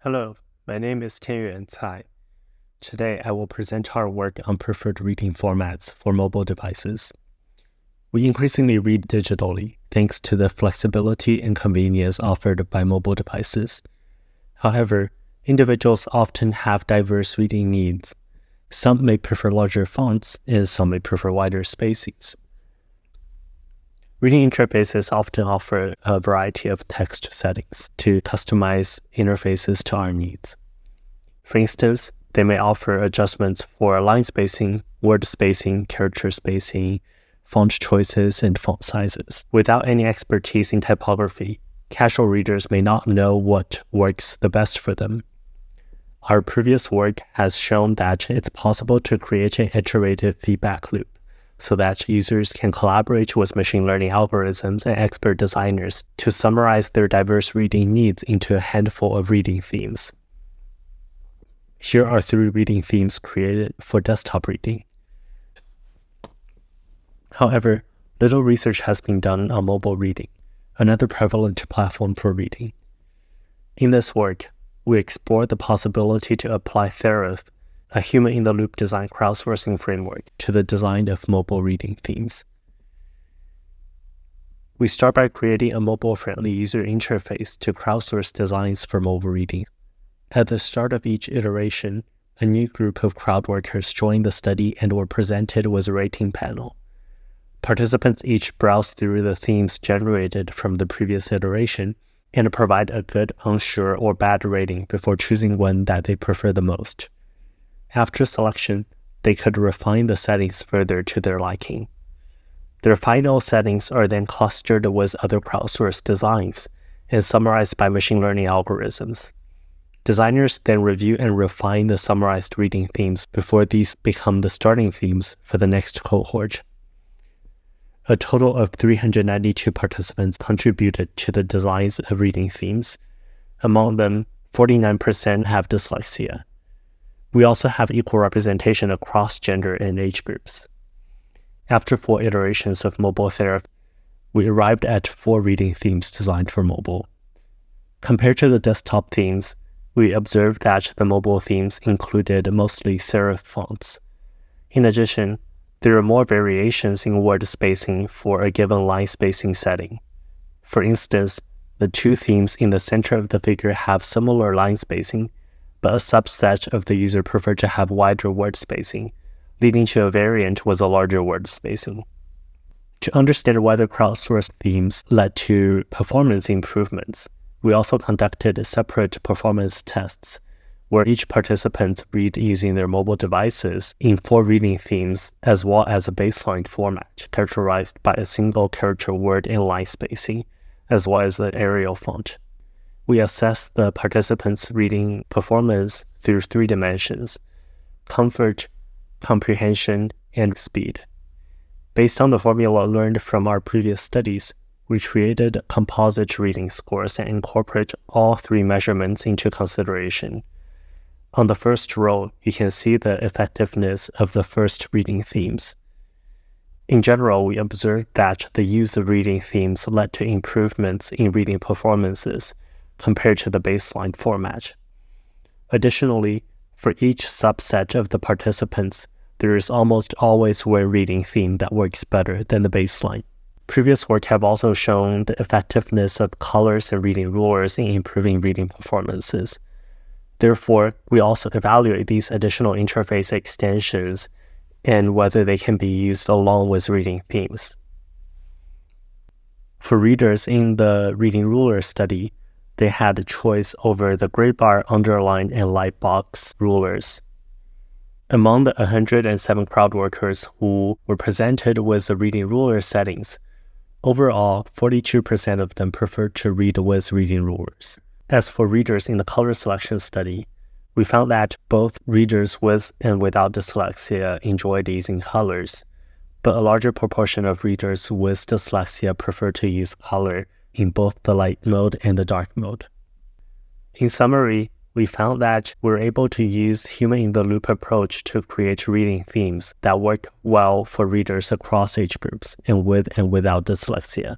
Hello, my name is Tianyuan. Today I will present our work on preferred reading formats for mobile devices. We increasingly read digitally thanks to the flexibility and convenience offered by mobile devices. However, individuals often have diverse reading needs. Some may prefer larger fonts and some may prefer wider spacings. Reading interfaces often offer a variety of text settings to customize interfaces to our needs. For instance, they may offer adjustments for line spacing, word spacing, character spacing, font choices, and font sizes. Without any expertise in typography, casual readers may not know what works the best for them. Our previous work has shown that it's possible to create an iterative feedback loop so that users can collaborate with machine learning algorithms and expert designers to summarize their diverse reading needs into a handful of reading themes. Here are 3 reading themes created for desktop reading. However, little research has been done on mobile reading, another prevalent platform for reading. In this work, we explore the possibility to apply Serif, a human-in-the-loop design crowdsourcing framework, to the design of mobile reading themes. We start by creating a mobile-friendly user interface to crowdsource designs for mobile reading. At the start of each iteration, a new group of crowd workers joined the study and were presented with a rating panel. Participants each browse through the themes generated from the previous iteration and provide a good, unsure, or bad rating before choosing one that they prefer the most. After selection, they could refine the settings further to their liking. Their final settings are then clustered with other crowdsourced designs and summarized by machine learning algorithms. Designers then review and refine the summarized reading themes before these become the starting themes for the next cohort. A total of 392 participants contributed to the designs of reading themes. Among them, 49% have dyslexia. We also have equal representation across gender and age groups. After 4 iterations of mobile therapy, we arrived at 4 reading themes designed for mobile. Compared to the desktop themes, we observed that the mobile themes included mostly serif fonts. In addition, there are more variations in word spacing for a given line spacing setting. For instance, the 2 themes in the center of the figure have similar line spacing, but a subset of the user prefer to have wider word spacing, leading to a variant with a larger word spacing. To understand whether crowdsourced themes led to performance improvements, we also conducted separate performance tests, where each participant read using their mobile devices in 4 reading themes as well as a baseline format characterized by a single character word and line spacing, as well as the Arial font. We assess the participants' reading performance through 3 dimensions: comfort, comprehension, and speed. Based on the formula learned from our previous studies, we created composite reading scores and incorporate all 3 measurements into consideration. On the first row, you can see the effectiveness of the first reading themes. In general, we observed that the use of reading themes led to improvements in reading performances compared to the baseline format. Additionally, for each subset of the participants, there is almost always one reading theme that works better than the baseline. Previous work have also shown the effectiveness of colors and reading rulers in improving reading performances. Therefore, we also evaluate these additional interface extensions and whether they can be used along with reading themes. For readers in the reading ruler study, they had a choice over the gray bar, underline, and light box rulers. Among the 107 crowd workers who were presented with the reading ruler settings, overall, 42% of them preferred to read with reading rulers. As for readers in the color selection study, we found that both readers with and without dyslexia enjoyed using colors, but a larger proportion of readers with dyslexia prefer to use color in both the light mode and the dark mode. In summary, we found that we're able to use human-in-the-loop approach to create reading themes that work well for readers across age groups and with and without dyslexia.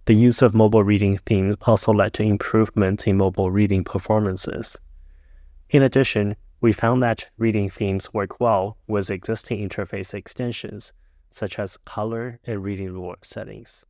The use of mobile reading themes also led to improvements in mobile reading performances. In addition, we found that reading themes work well with existing interface extensions, such as color and reading rule settings.